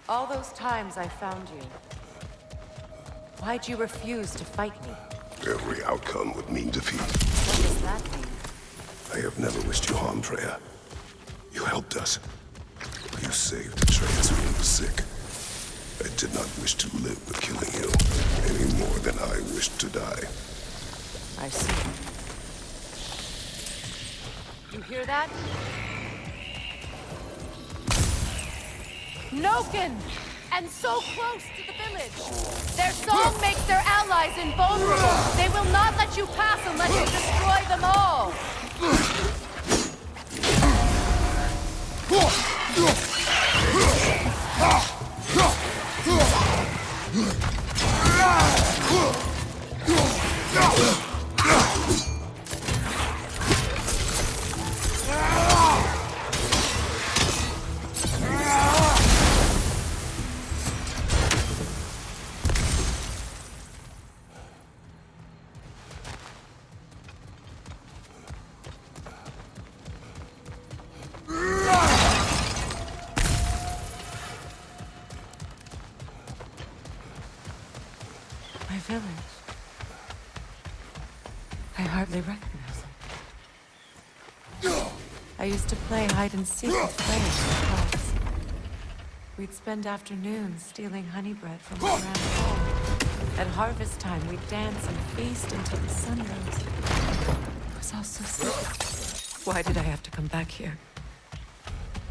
All those times I found you, why'd you refuse to fight me? Every outcome would mean defeat. What does that mean? I have never wished you harm, Freya. You helped us. You saved Atreus when he was sick. I did not wish to live with killing you, any more than I wished to die. I see. You hear that? Noken! And so close to the village! Their song makes their allies invulnerable! They will not let you pass unless you destroy them all! My village. I hardly recognize it. I used to play hide and seek with players in class. We'd spend afternoons stealing honey bread from the grand hall. At harvest time, we'd dance and feast until the sun rose. It was all so simple. Why did I have to come back here?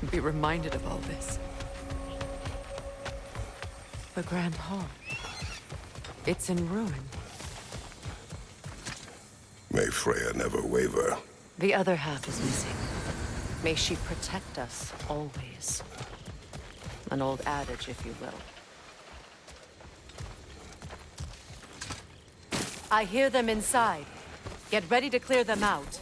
And be reminded of all this? The grand hall. It's in ruin. May Freya never waver. The other half is missing. May she protect us always. An old adage, if you will. I hear them inside. Get ready to clear them out.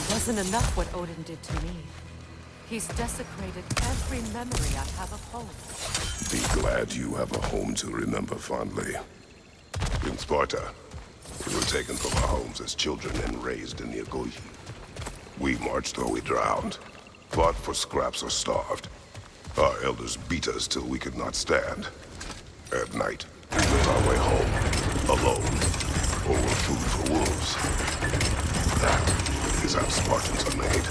Wasn't enough what Odin did to me. He's desecrated every memory I have of home. Be glad you have a home to remember fondly. In Sparta, we were taken from our homes as children and raised in the Agoge. We marched or we drowned, fought for scraps or starved. Our elders beat us till we could not stand. At night, we make our way home, alone, or with food for wolves. That is how Spartans are made.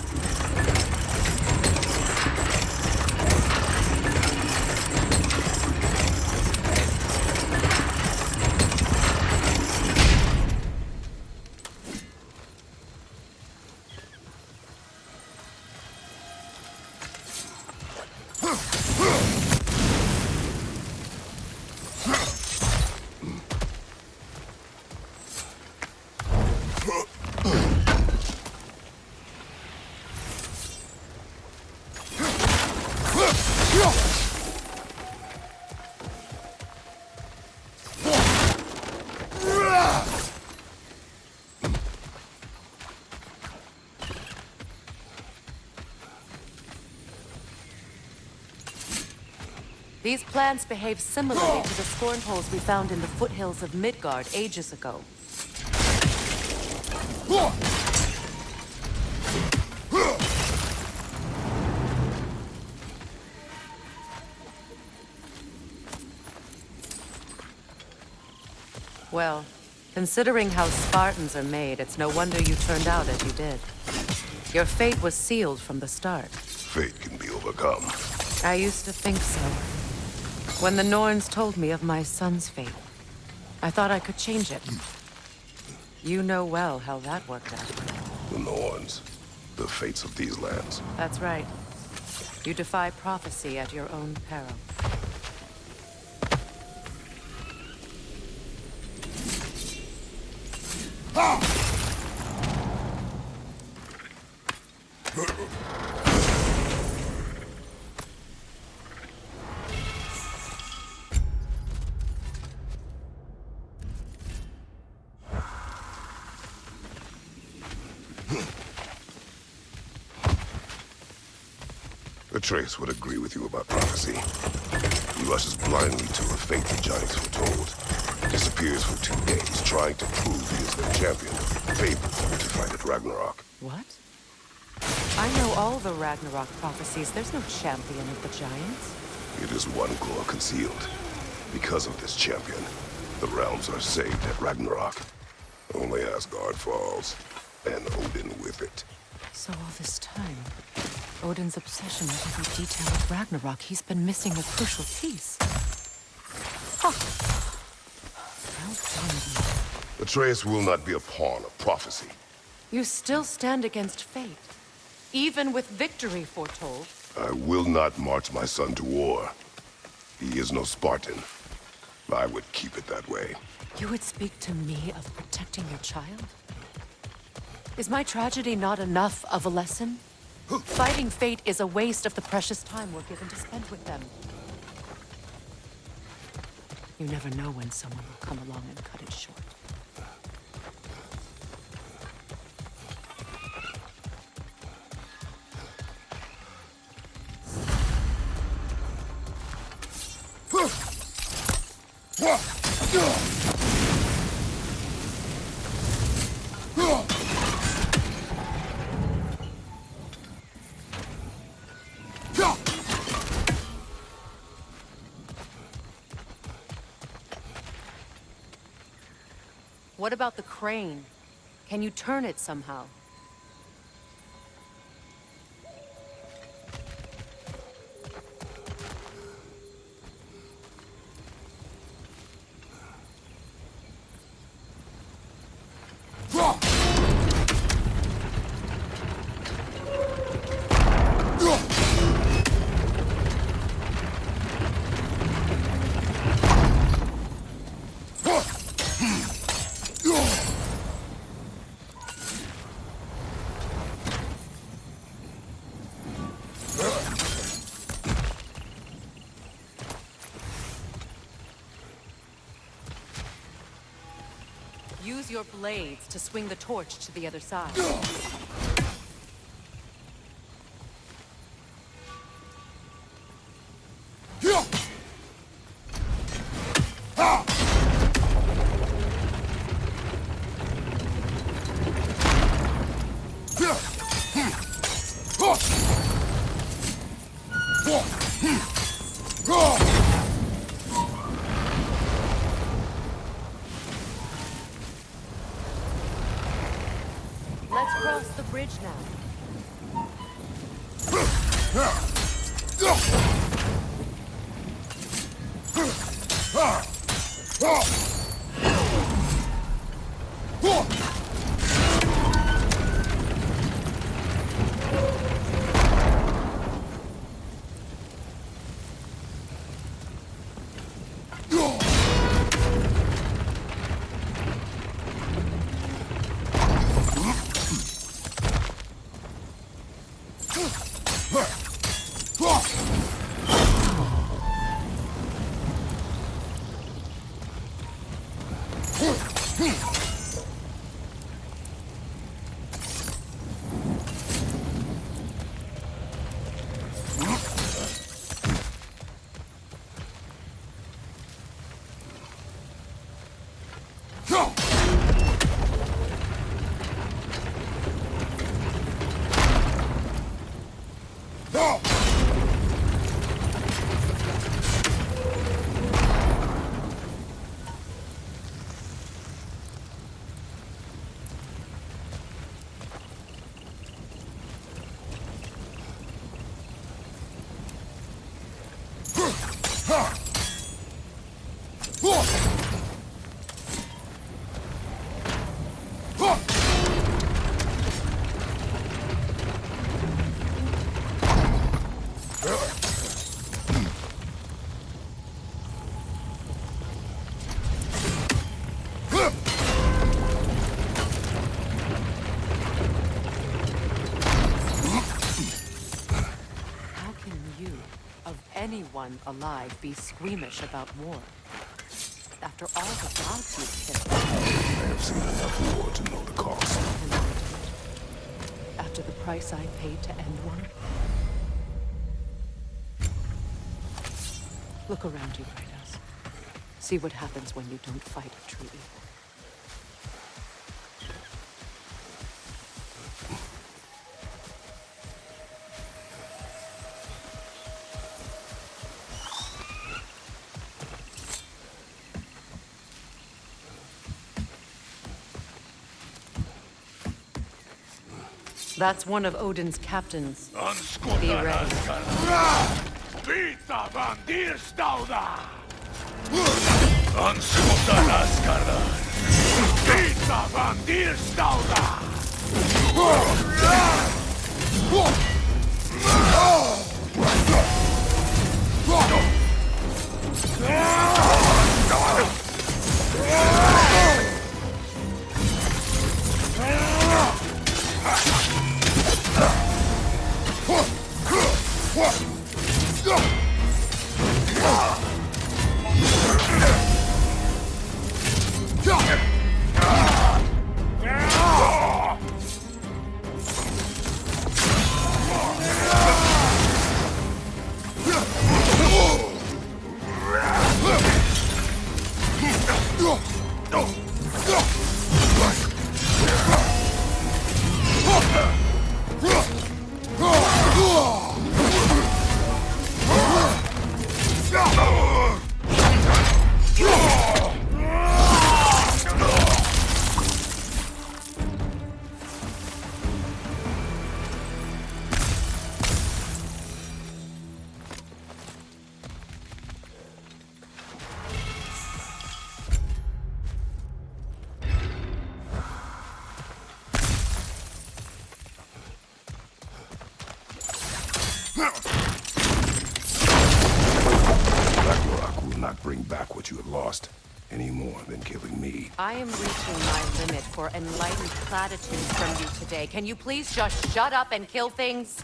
These plants behave similarly to the scorn holes we found in the foothills of Midgard ages ago. Well, considering how Spartans are made, it's no wonder you turned out as you did. Your fate was sealed from the start. Fate can be overcome. I used to think so. When the Norns told me of my son's fate, I thought I could change it. You know well how that worked out. The Norns, the fates of these lands. That's right. You defy prophecy at your own peril. Atreus would agree with you about prophecy. He rushes blindly to a fate the giants foretold. Disappears for 2 days, trying to prove he is their champion, fabled to fight at Ragnarok. What? I know all the Ragnarok prophecies. There's no champion of the giants. It is one core concealed. Because of this champion, the realms are saved at Ragnarok. Only Asgard falls, and Odin with it. So all this time, Odin's obsession with every detail of Ragnarok, he's been missing a crucial piece. Huh. Well done. Atreus will not be a pawn of prophecy. You still stand against fate, even with victory foretold. I will not march my son to war. He is no Spartan. I would keep it that way. You would speak to me of protecting your child? Is my tragedy not enough of a lesson? Fighting fate is a waste of the precious time we're given to spend with them. You never know when someone will come along and cut it short. What about the crane? Can you turn it somehow? Use your blades to swing the torch to the other side. cross the bridge now. Anyone alive be squeamish about war? After all the gods you've killed. I have seen enough war to know the cost. After the price I paid to end one? Look around you, Kratos. See what happens when you don't fight a true evil. That's one of Odin's captains. Be ready. Pizza van Dierstauda! Anskuta Askarda! Pizza van Dierstauda! Ragnarok will not bring back what you have lost, any more than killing me. I am reaching my limit for enlightened platitudes from you today. Can you please just shut up and kill things?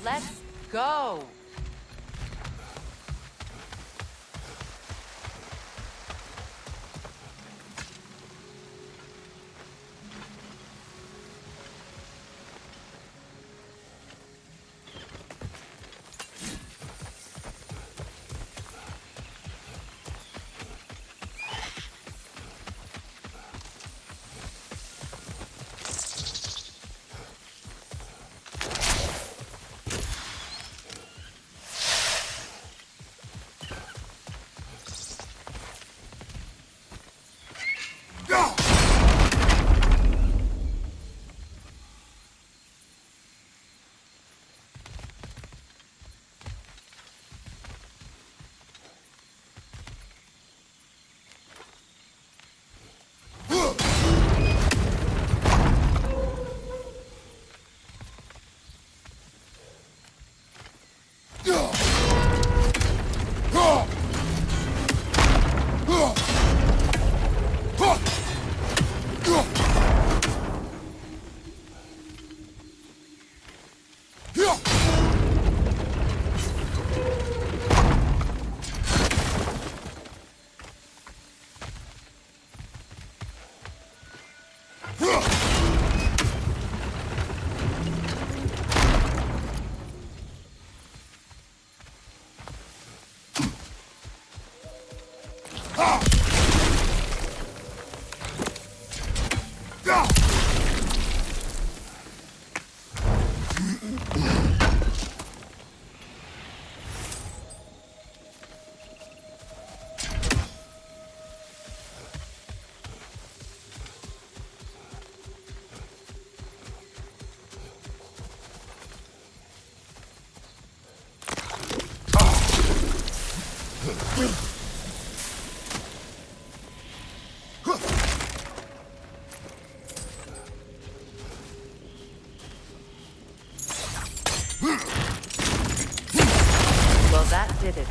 Let's go! Well, that did it.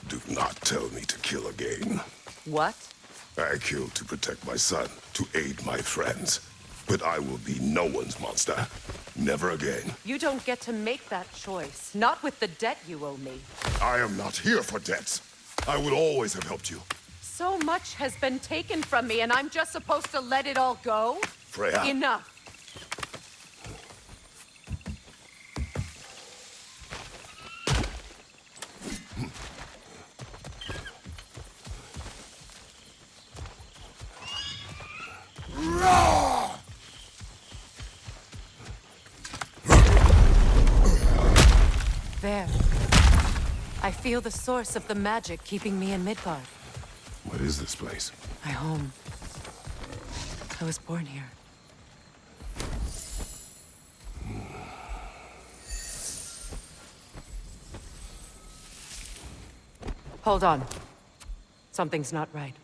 Do not tell me to kill again. What? I killed to protect my son, to aid my friends. But I will be no one's monster. Never again. You don't get to make that choice. Not with the debt you owe me. I am not here for debts. I would always have helped you. So much has been taken from me, and I'm just supposed to let it all go? Freya. Enough. There. I feel the source of the magic keeping me in Midgard. What is this place? My home. I was born here. Hold on. Something's not right.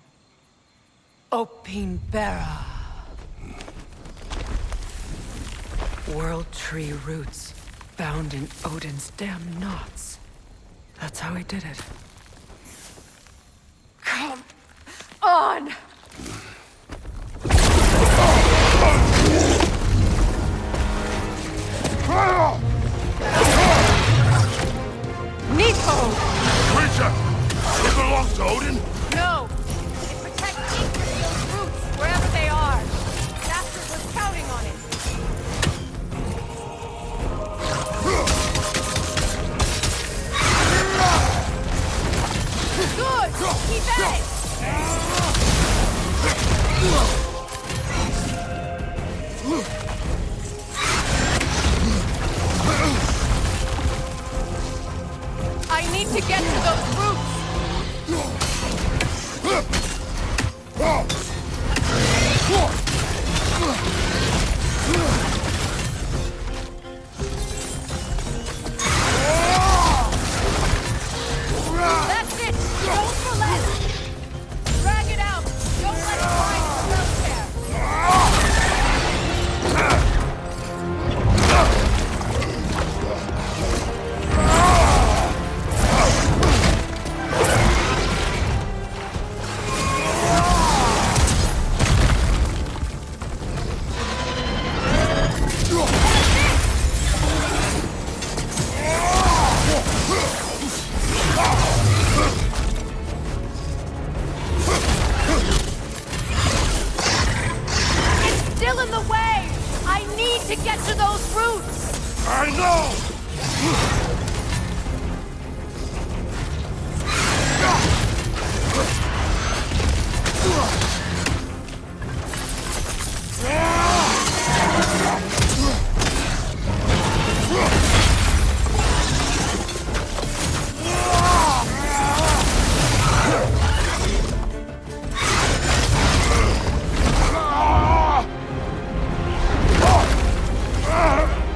Opinbera. World tree roots, bound in Odin's damn knots. That's how he did it. Come on! Nico! Creature! It belongs to Odin? No! It protects Yggdrasil's roots, wherever they are. Bastard was counting on it. Good! Keep at it! I need to get to those roots! That's it! Don't relent! Drag it out! Don't let it find itself there! It's still in the way! I need to get to those roots! I know!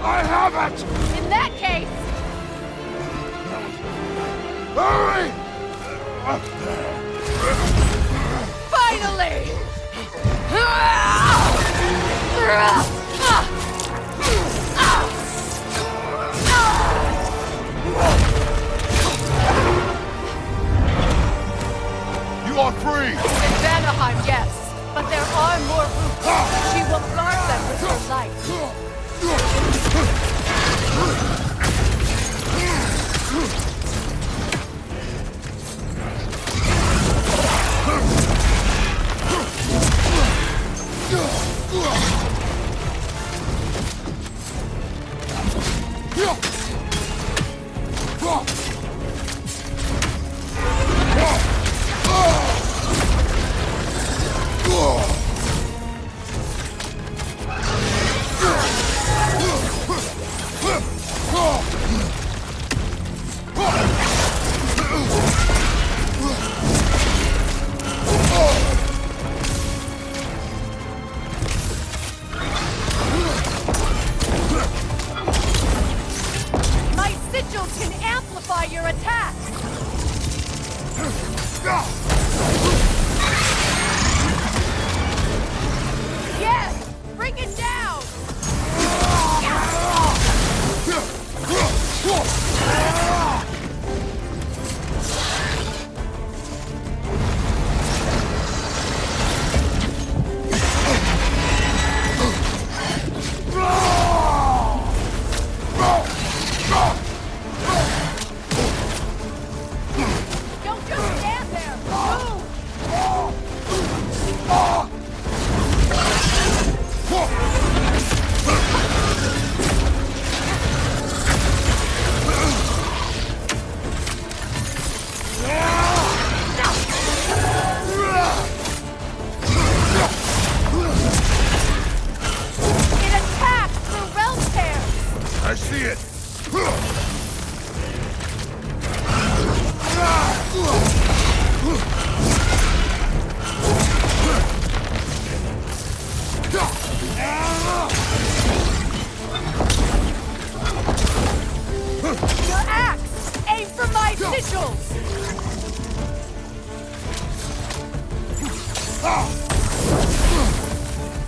I have it! In that case, Hurry! finally!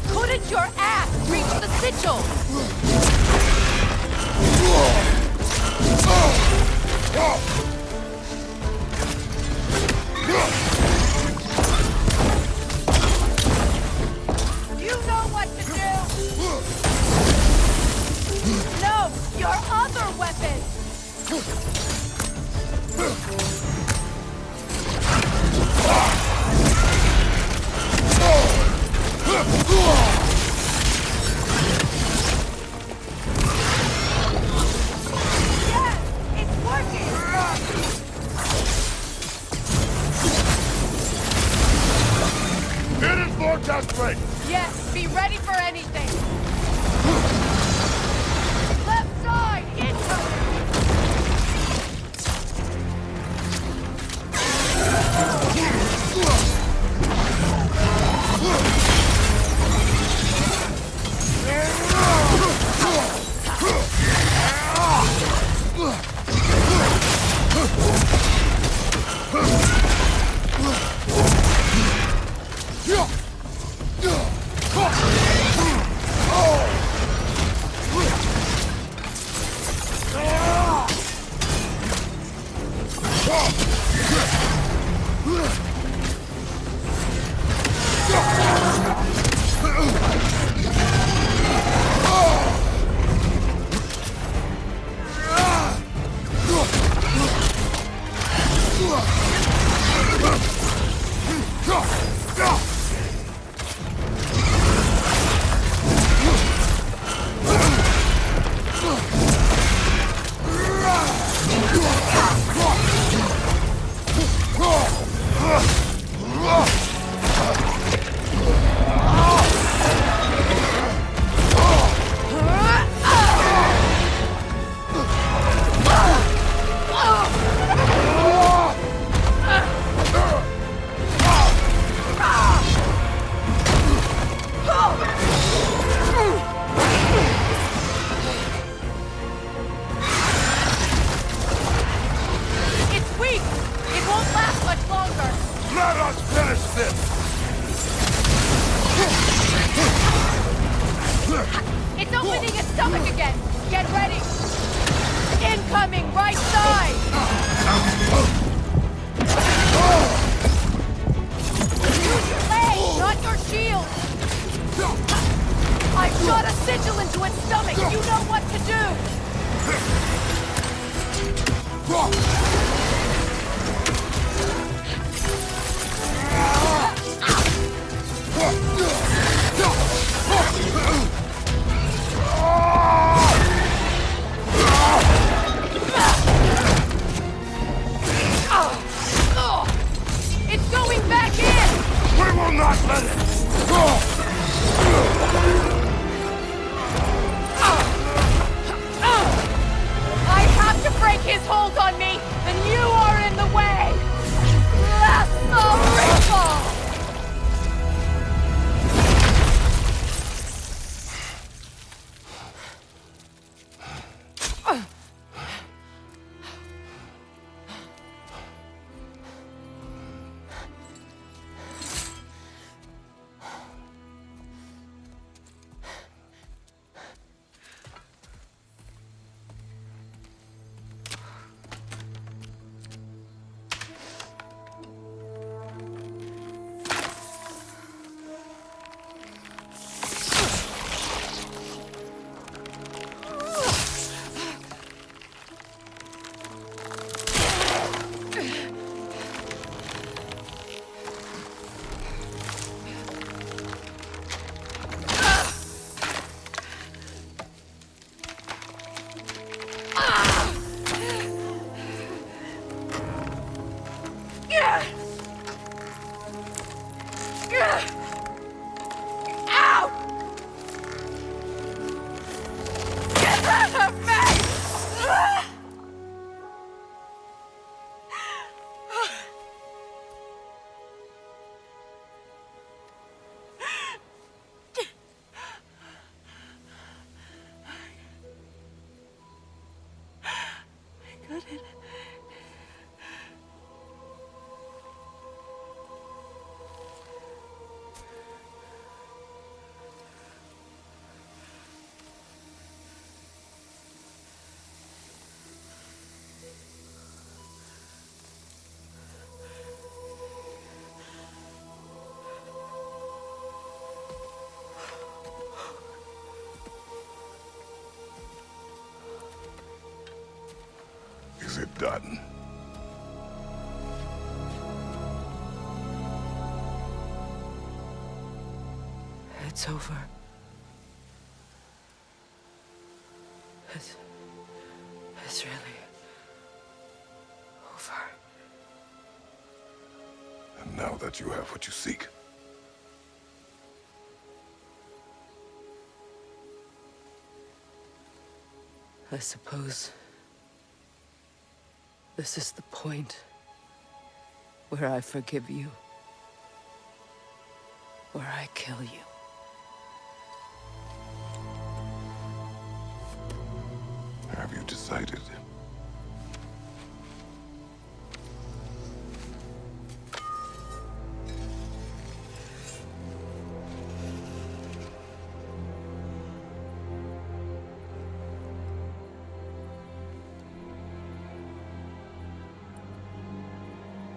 Couldn't your axe reach the sigil? You know what to do! No, your other weapon! Yes, it's working! It is vortex break! Yes, be ready for anything! Left side, incoming! Let us finish this! It's opening its stomach again! Get ready! Incoming right side! Use your leg, not your shield! I shot a sigil into its stomach! You know what to do! Is it done? It's over. It's really over. And now that you have what you seek, I suppose this is the point where I forgive you, where I kill you. have you decided?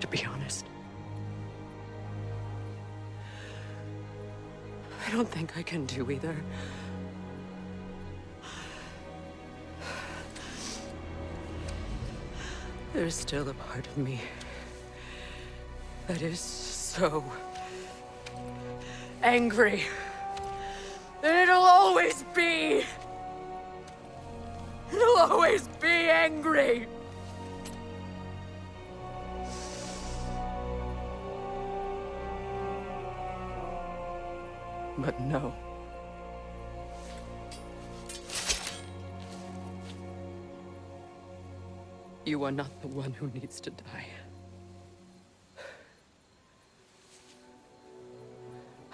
To be honest, I don't think I can do either. There's still a part of me that is so angry that it'll always be angry. But no. You are not the one who needs to die.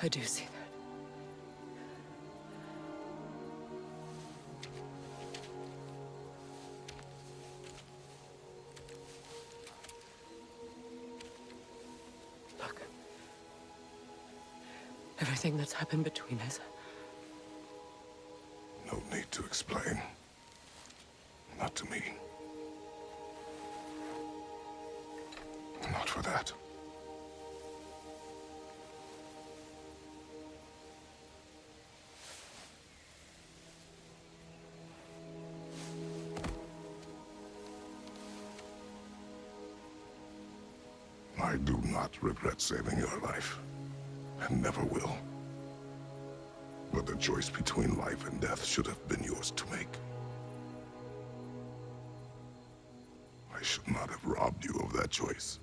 I do see that. Look. Everything that's happened between us. No need to explain. Not to me. Not for that. I do not regret saving your life, and never will. But the choice between life and death should have been yours to make. I should not have robbed you of that choice.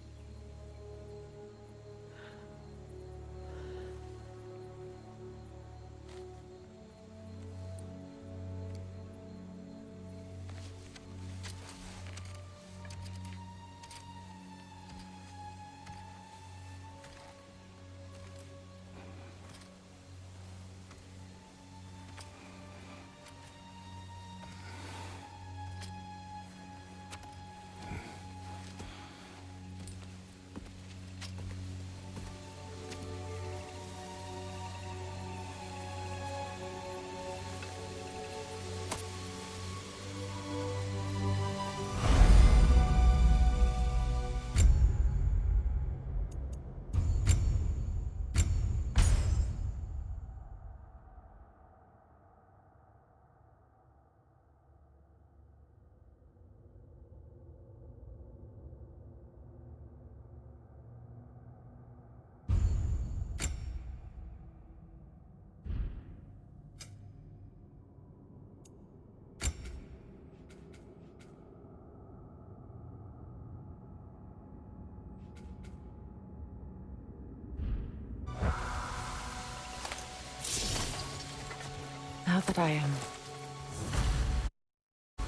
Now that I am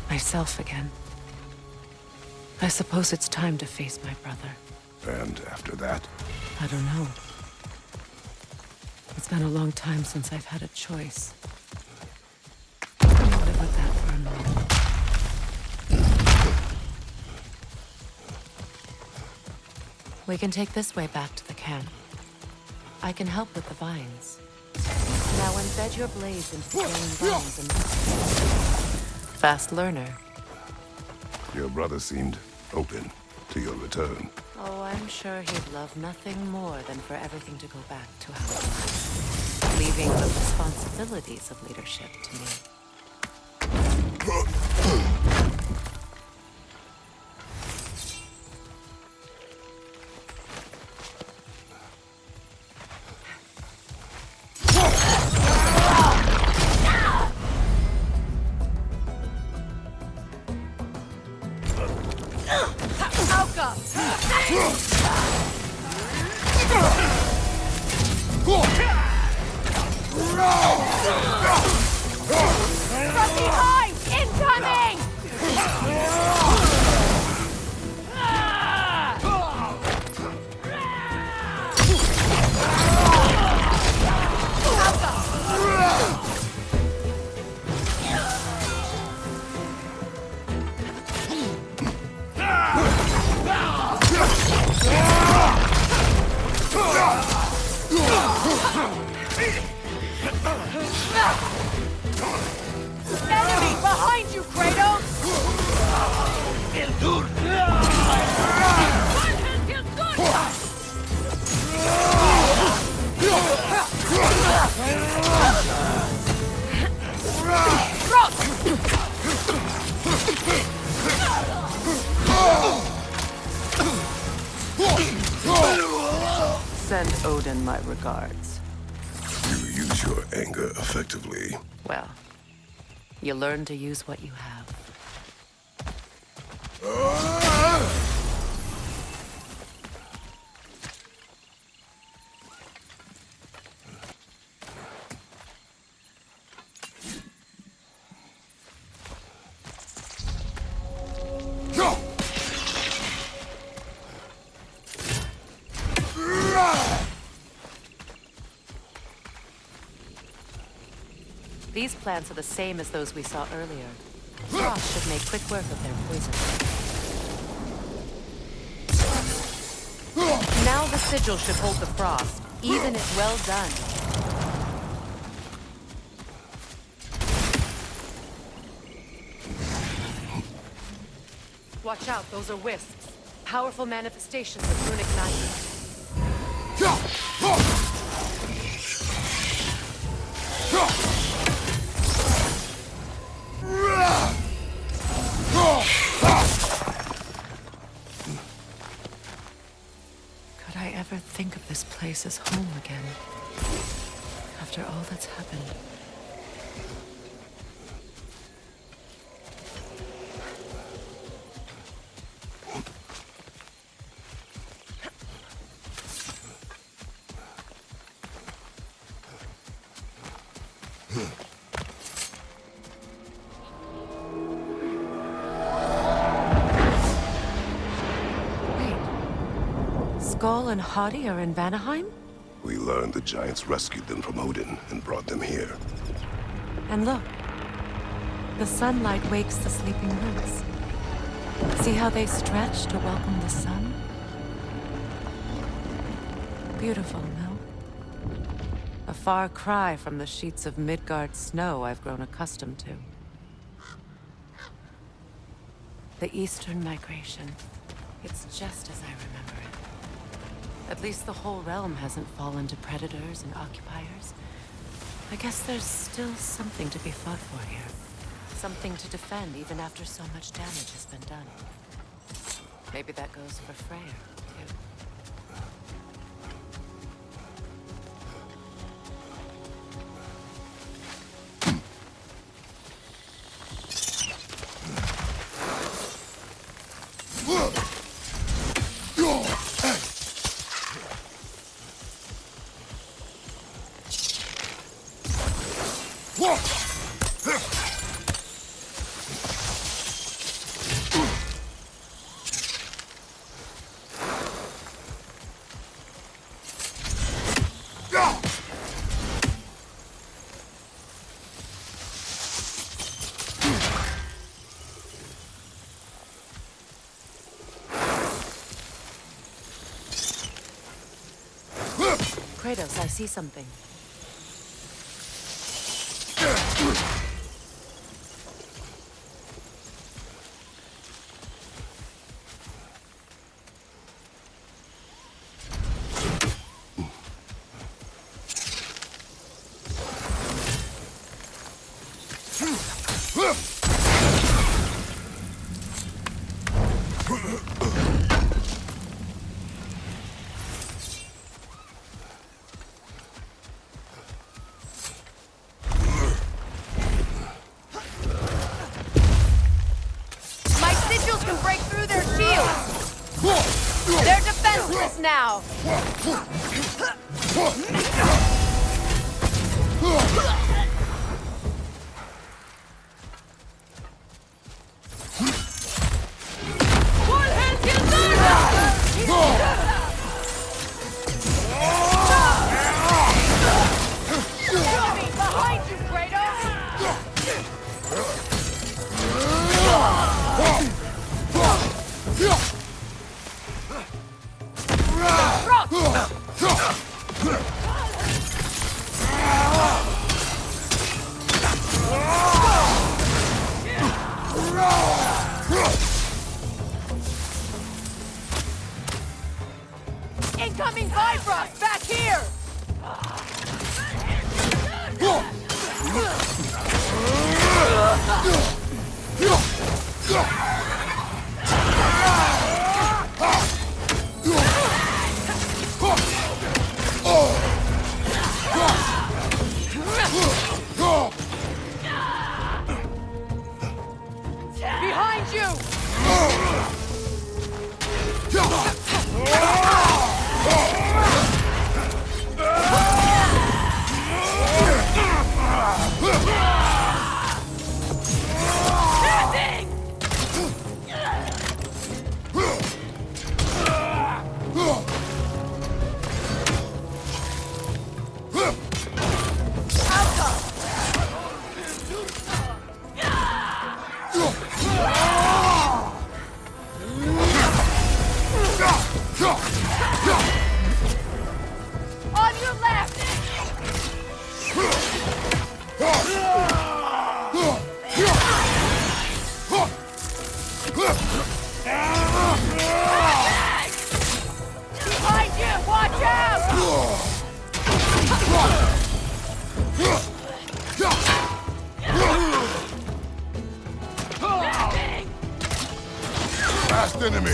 myself again, I suppose it's time to face my brother. And after that? I don't know. It's been a long time since I've had a choice. Let me live with that for a moment. We can take this way back to the camp. I can help with the vines. Now embed your blades into the growing vines and... Fast learner. Your brother seemed open to your return. Oh, I'm sure he'd love nothing more than for everything to go back to how it was, leaving the responsibilities of leadership to me. From behind! Incoming! Enemy behind you, Kratos! Send Odin my regards. You use your anger effectively. Well, you learn to use what you have. These plants are the same as those we saw earlier. Frost should make quick work of their poison. Now the sigil should hold the frost, even if well done. Watch out, those are wisps. Powerful manifestations of runic magic. Could I ever think of this place as home again? After all that's happened. Skoll and Hati are in Vanaheim? We learned the giants rescued them from Odin and brought them here. And look, the sunlight wakes the sleeping roots. See how they stretch to welcome the sun? Beautiful, no? A far cry from the sheets of Midgard snow I've grown accustomed to. The Eastern Migration. It's just as I remember it. At least the whole realm hasn't fallen to predators and occupiers. I guess there's still something to be fought for here. Something to defend even after so much damage has been done. Maybe that goes for Freya, too. Kratos, I see something. this now! Behind you, Kratos! Incoming Bifrost! Back here! Behind you! On your left! Behind you! Watch out! Last enemy!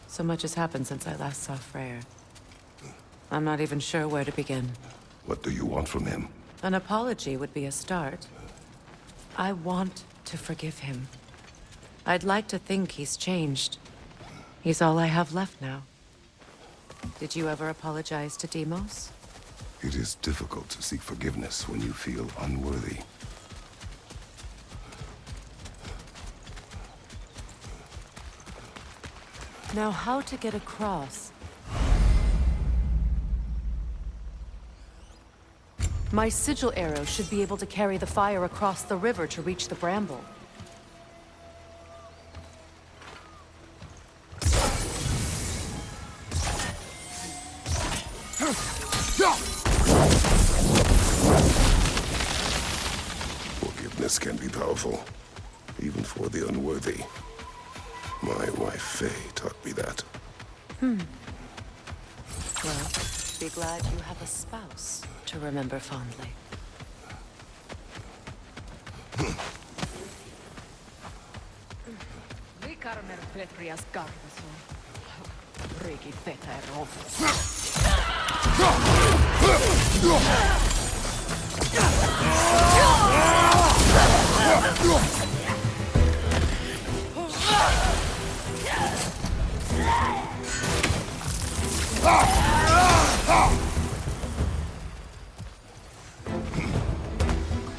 So much has happened since I last saw Freyr. I'm not even sure where to begin. What do you want from him? An apology would be a start. I want to forgive him. I'd like to think he's changed. He's all I have left now. Did you ever apologize to Deimos? It is difficult to seek forgiveness when you feel unworthy. Now, how to get across? My sigil arrow should be able to carry the fire across the river to reach the bramble. Forgiveness can be powerful, even for the unworthy. My wife Faye taught me that. Well, be glad you have a spouse to remember fondly.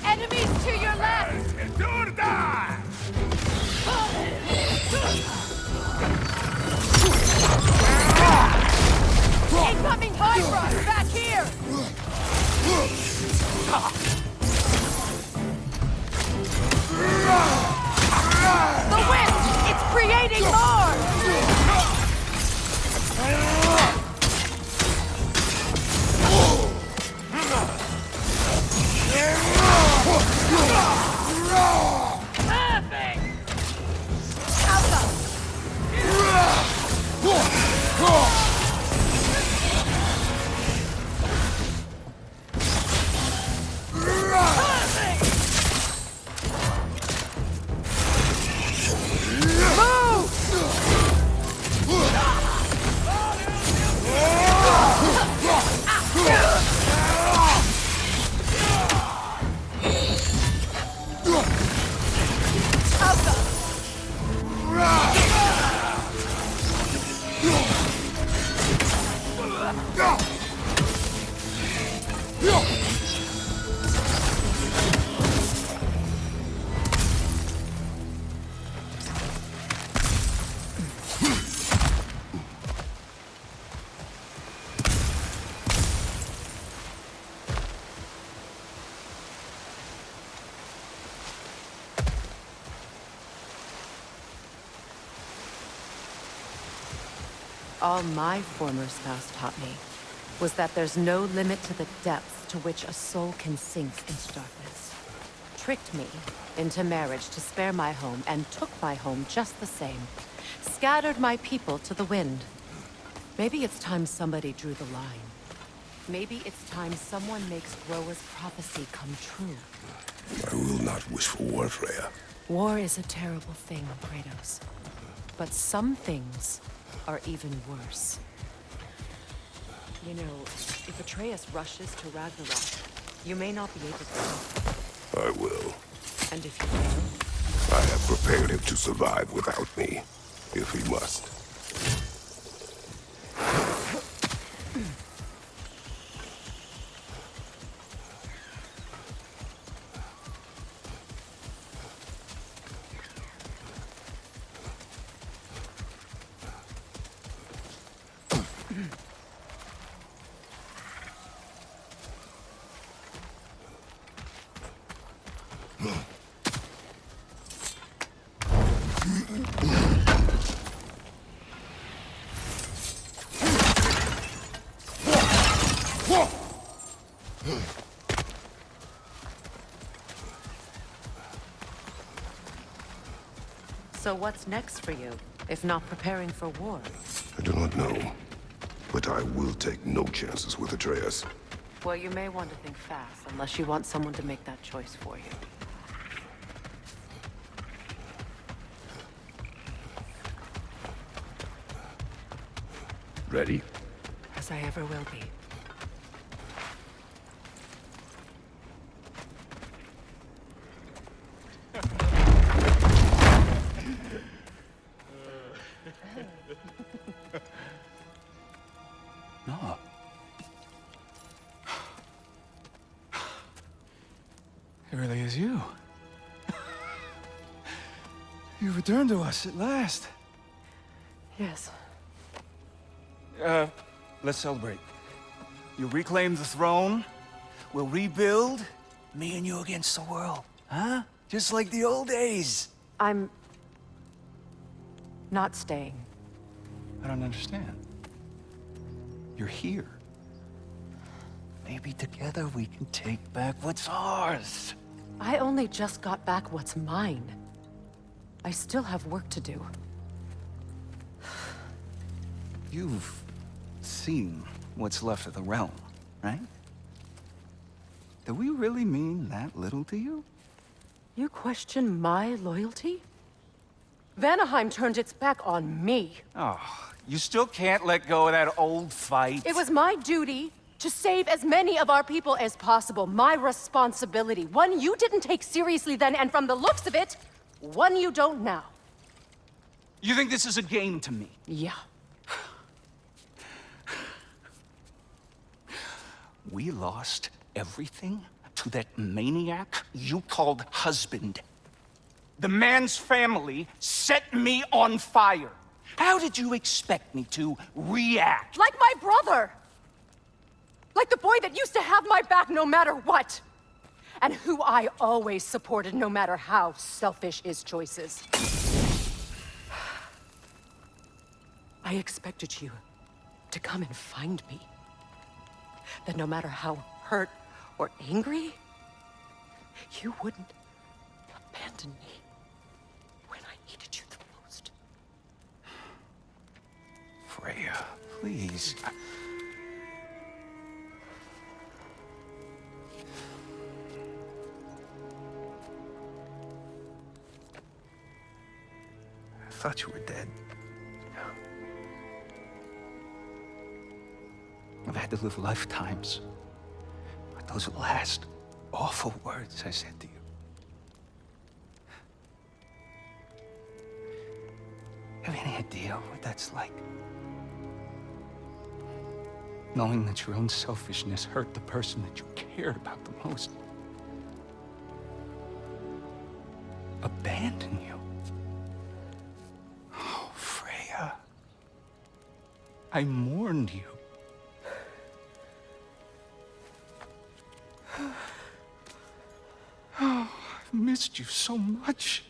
Enemies to your left! Incoming Bifrost! Back here! The wind! It's creating more! All my former spouse taught me was that there's no limit to the depths to which a soul can sink into darkness. Tricked me into marriage to spare my home and took my home just the same. Scattered my people to the wind. Maybe it's time somebody drew the line. Maybe it's time someone makes Groa's prophecy come true. I will not wish for war, Freya. War is a terrible thing, Kratos. But some things are even worse. You know, if Atreus rushes to Ragnarok, you may not be able to. I will. And if you fail? I have prepared him to survive without me, if he must. So what's next for you, if not preparing for war? I do not know, but I will take no chances with Atreus. Well, you may want to think fast, unless you want someone to make that choice for you. Ready? As I ever will be. No. It really is you. You returned to us at last. Yes. Let's celebrate. You reclaim the throne. We'll rebuild. Me and you against the world. Huh? Just like the old days. I'm not staying. I don't understand. You're here. Maybe together we can take back what's ours. I only just got back what's mine. I still have work to do. You've seen what's left of the realm, right? Do we really mean that little to you? You question my loyalty? Vanaheim turned its back on me. Oh, you still can't let go of that old fight. It was my duty to save as many of our people as possible. My responsibility. One you didn't take seriously then, and from the looks of it, one you don't now. You think this is a game to me? Yeah. We lost everything to that maniac you called husband. The man's family set me on fire. How did you expect me to react? Like my brother! Like the boy that used to have my back no matter what! And who I always supported no matter how selfish his choices. I expected you to come and find me. That no matter how hurt or angry, you wouldn't abandon me when I needed you the most. Freya, please. I thought you were dead. I've had to live lifetimes with those last awful words I said to you. Have any idea what that's like? Knowing that your own selfishness hurt the person that you cared about the most. Abandon you. Oh, Freya. I mourned you. Oh, I've missed you so much.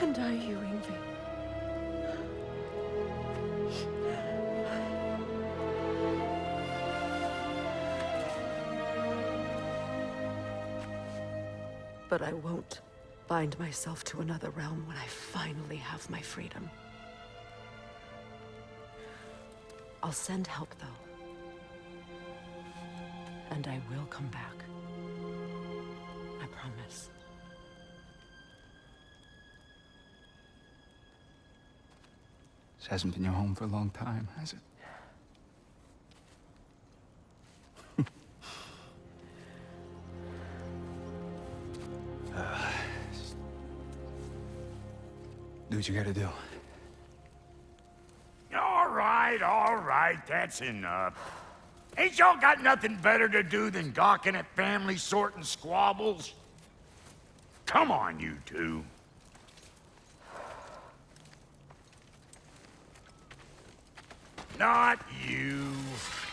And are you, Yngvi? But I won't bind myself to another realm when I finally have my freedom. I'll send help, though. And I will come back. I promise. This hasn't been your home for a long time, has it? Do what you gotta do. All right, that's enough. Ain't y'all got nothing better to do than gawking at family sorting squabbles? Come on, you two. Not you.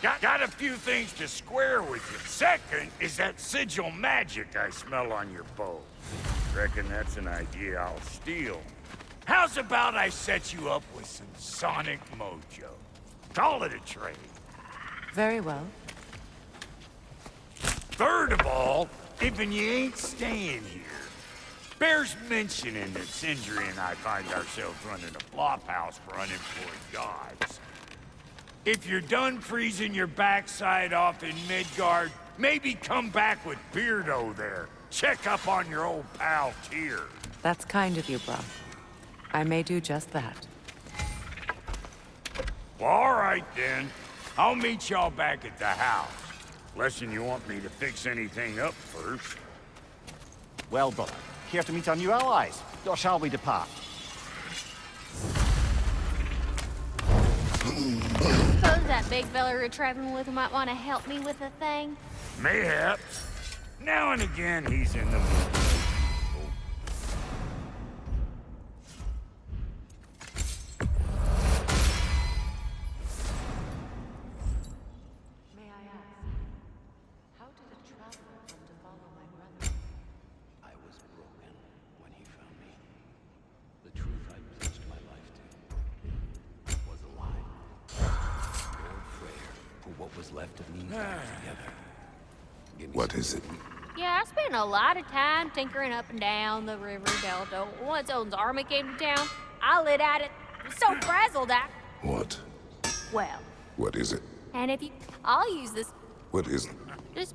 Got a few things to square with you. Second is that sigil magic I smell on your bow. Reckon that's an idea I'll steal. How's about I set you up with some sonic mojo? Call it a trade. Very well. Third of all, if you ain't staying here, bears mentioning that Sindri and I find ourselves running a flop house for unemployed gods. If you're done freezing your backside off in Midgard, maybe come back with Beardo there. Check up on your old pal Tyr. That's kind of you, Brock. I may do just that. Well, all right then. I'll meet y'all back at the house. Less'n you want me to fix anything up first. Well, brother, here to meet our new allies. Or shall we depart? Suppose that big fella you're traveling with might want to help me with a thing. Mayhaps. Now and again, he's in the mood. May I ask, how did a traveler come to follow my brother? I was broken when he found me. The truth I pledged my life to was a lie. Lord Freyr put what was left of me back together. Give me What some is it? Yeah, I spent a lot of time tinkering up and down the river delta. Once Odin's army came to town, I lit at it. So frazzled I... What? Well, What is it? and if you... I'll use this... What is it? Just...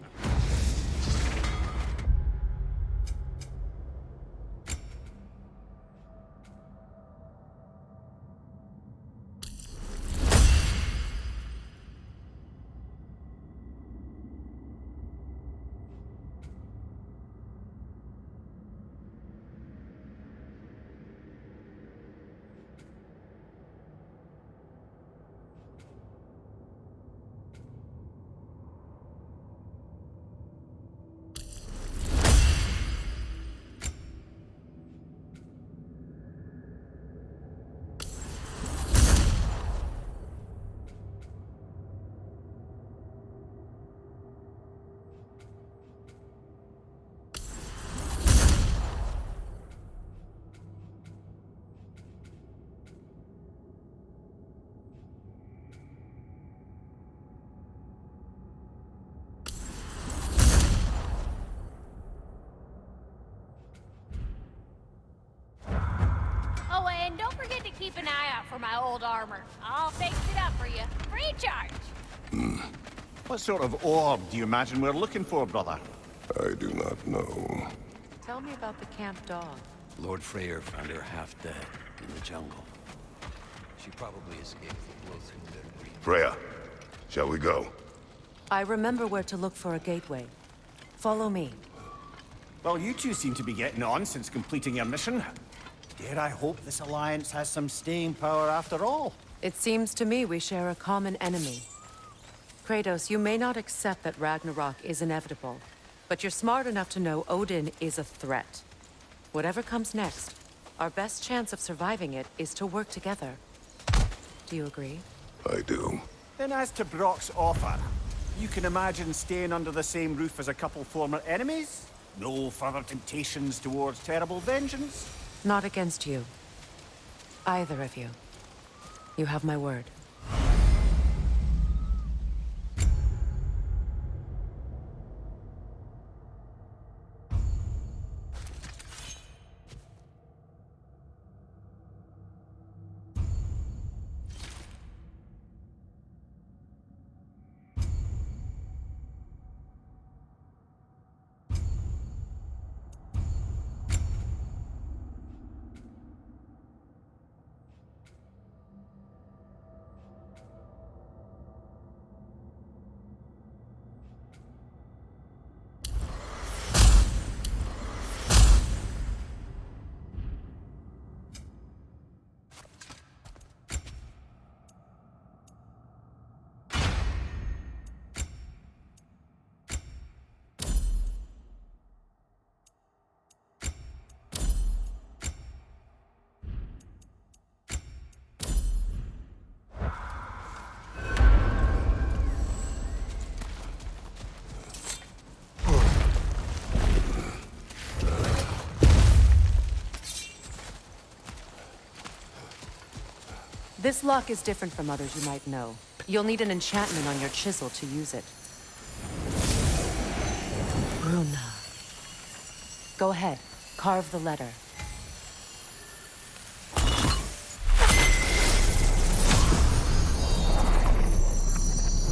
Oh, and don't forget to keep an eye out for my old armor. I'll fix it up for you. Free charge. What sort of orb do you imagine we're looking for, brother? I do not know. Tell me about the camp dog. Lord Freyr found her half dead in the jungle. She probably escaped the blow through the breeze. Freya, shall we go? I remember where to look for a gateway. Follow me. Well, you two seem to be getting on since completing your mission. Dare I hope this alliance has some staying power after all? It seems to me we share a common enemy. Kratos, you may not accept that Ragnarok is inevitable, but you're smart enough to know Odin is a threat. Whatever comes next, our best chance of surviving it is to work together. Do you agree? I do. Then as to Brock's offer, you can imagine staying under the same roof as a couple former enemies? No further temptations towards terrible vengeance? Not against you. Either of you. You have my word. This lock is different from others you might know. You'll need an enchantment on your chisel to use it. Bruna. Go ahead, carve the letter.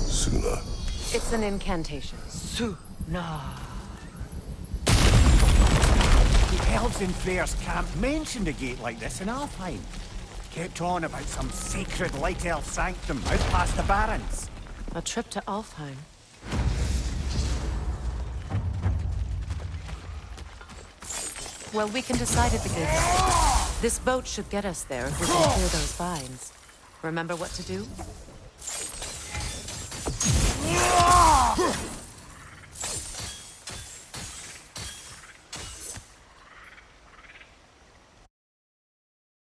Suna. It's an incantation. Suna. The elves in Freyr's camp mentioned a gate like this in Alfheim. Kept on about some sacred light elf sanctum out past the barrens. A trip to Alfheim. Well, we can decide at the gate. This boat should get us there if we can clear those vines. Remember what to do?